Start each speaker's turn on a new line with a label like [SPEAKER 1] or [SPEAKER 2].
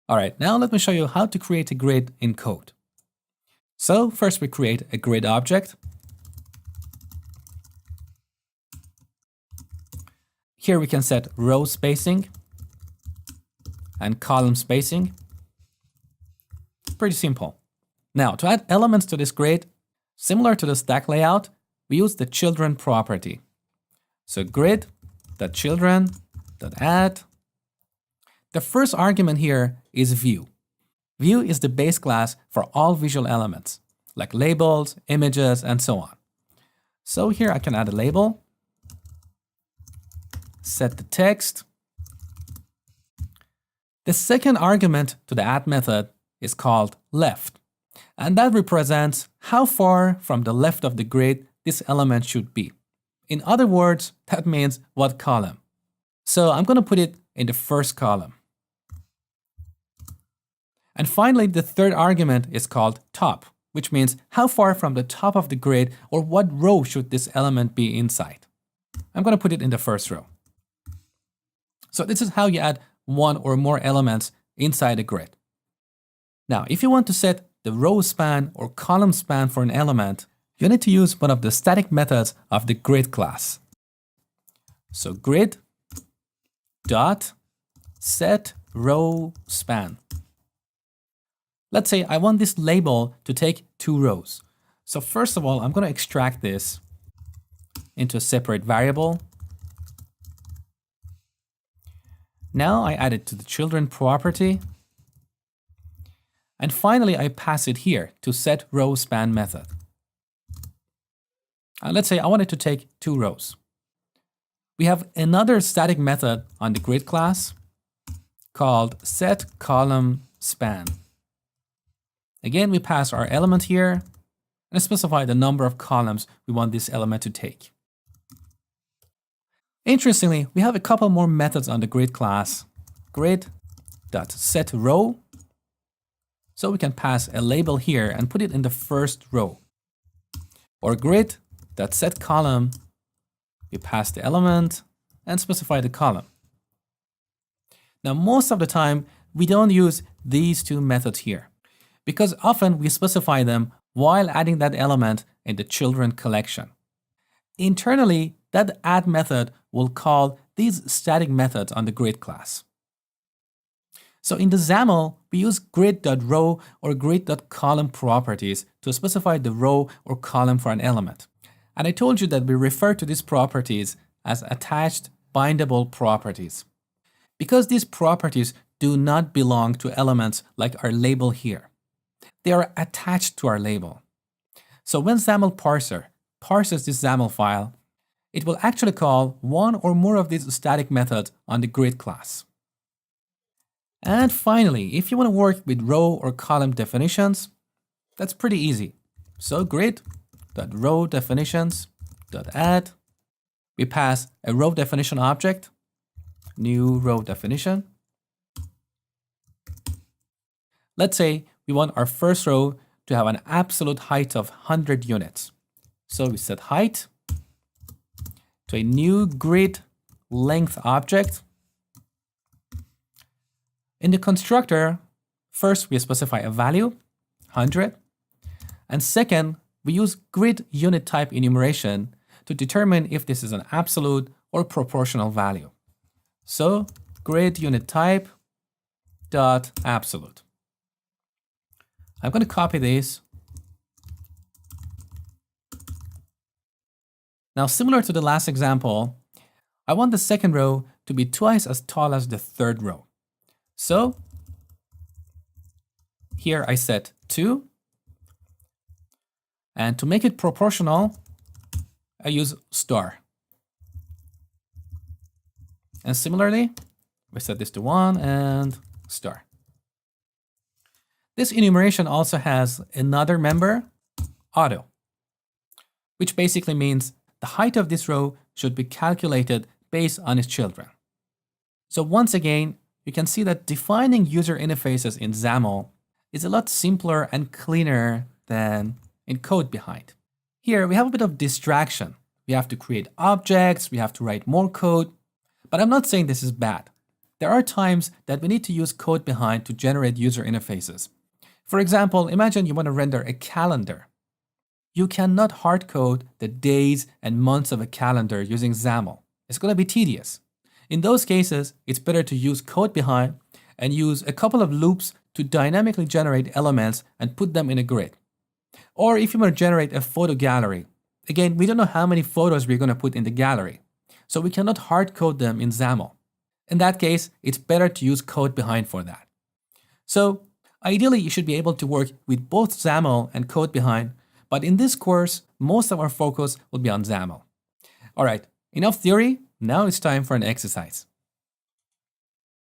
[SPEAKER 1] All right, now let me show you how to create a grid in code. So first we create a grid object. Here we can set row spacing and column spacing. Pretty simple. Now to add elements to this grid, similar to the stack layout, we use the children property. So grid.children.add. The first argument here is view. View is the base class for all visual elements, like labels, images, and so on. So here I can add a label, set the text. The second argument to the add method is called left, and that represents how far from the left of the grid this element should be. In other words, that means what column. So I'm going to put it in the first column. And finally, the third argument is called top, which means how far from the top of the grid or what row should this element be inside. I'm going to put it in the first row. So this is how you add one or more elements inside a grid. Now, if you want to set the row span or column span for an element, you need to use one of the static methods of the grid class. So grid.setRowSpan. Let's say I want this label to take 2 rows. So first of all, I'm going to extract this into a separate variable. Now I add it to the children property. And finally, I pass it here to setRowSpan method. And let's say I want it to take 2 rows. We have another static method on the grid class called setColumnSpan. Again, we pass our element here and specify the number of columns we want this element to take. Interestingly, we have a couple more methods on the grid class. Grid.setRow. So we can pass a label here and put it in the first row. Or grid.setColumn. We pass the element and specify the column. Now, most of the time, we don't use these two methods here, because often we specify them while adding that element in the children collection. Internally, that add method will call these static methods on the grid class. So in the XAML, we use grid.row or grid.column properties to specify the row or column for an element. And I told you that we refer to these properties as attached bindable properties, because these properties do not belong to elements like our label here. They are attached to our label. So when XAML parser parses this XAML file, it will actually call one or more of these static methods on the grid class. And finally, if you want to work with row or column definitions, that's pretty easy. So grid.rowDefinitions.add. We pass a row definition object, new row definition. Let's say we want our first row to have an absolute height of 100 units. So we set height to a new grid length object. In the constructor, first we specify a value, 100. And second, we use grid unit type enumeration to determine if this is an absolute or proportional value. So grid unit type dot absolute. I'm going to copy this. Now, similar to the last example, I want the second row to be twice as tall as the third row. So here I set 2. And to make it proportional, I use star. And similarly, we set this to 1 and star. This enumeration also has another member, auto, which basically means the height of this row should be calculated based on its children. So once again, you can see that defining user interfaces in XAML is a lot simpler and cleaner than in code behind. Here we have a bit of distraction. We have to create objects, we have to write more code, but I'm not saying this is bad. there are times that we need to use code behind to generate user interfaces. For example, imagine you want to render a calendar. You cannot hard code the days and months of a calendar using XAML. It's going to be tedious. In those cases, it's better to use code behind and use a couple of loops to dynamically generate elements and put them in a grid. Or if you want to generate a photo gallery, again, we don't know how many photos we're going to put in the gallery, so we cannot hard code them in XAML. In that case, it's better to use code behind for that. So ideally, you should be able to work with both XAML and code behind, but in this course, most of our focus will be on XAML. All right, enough theory. Now it's time for an exercise.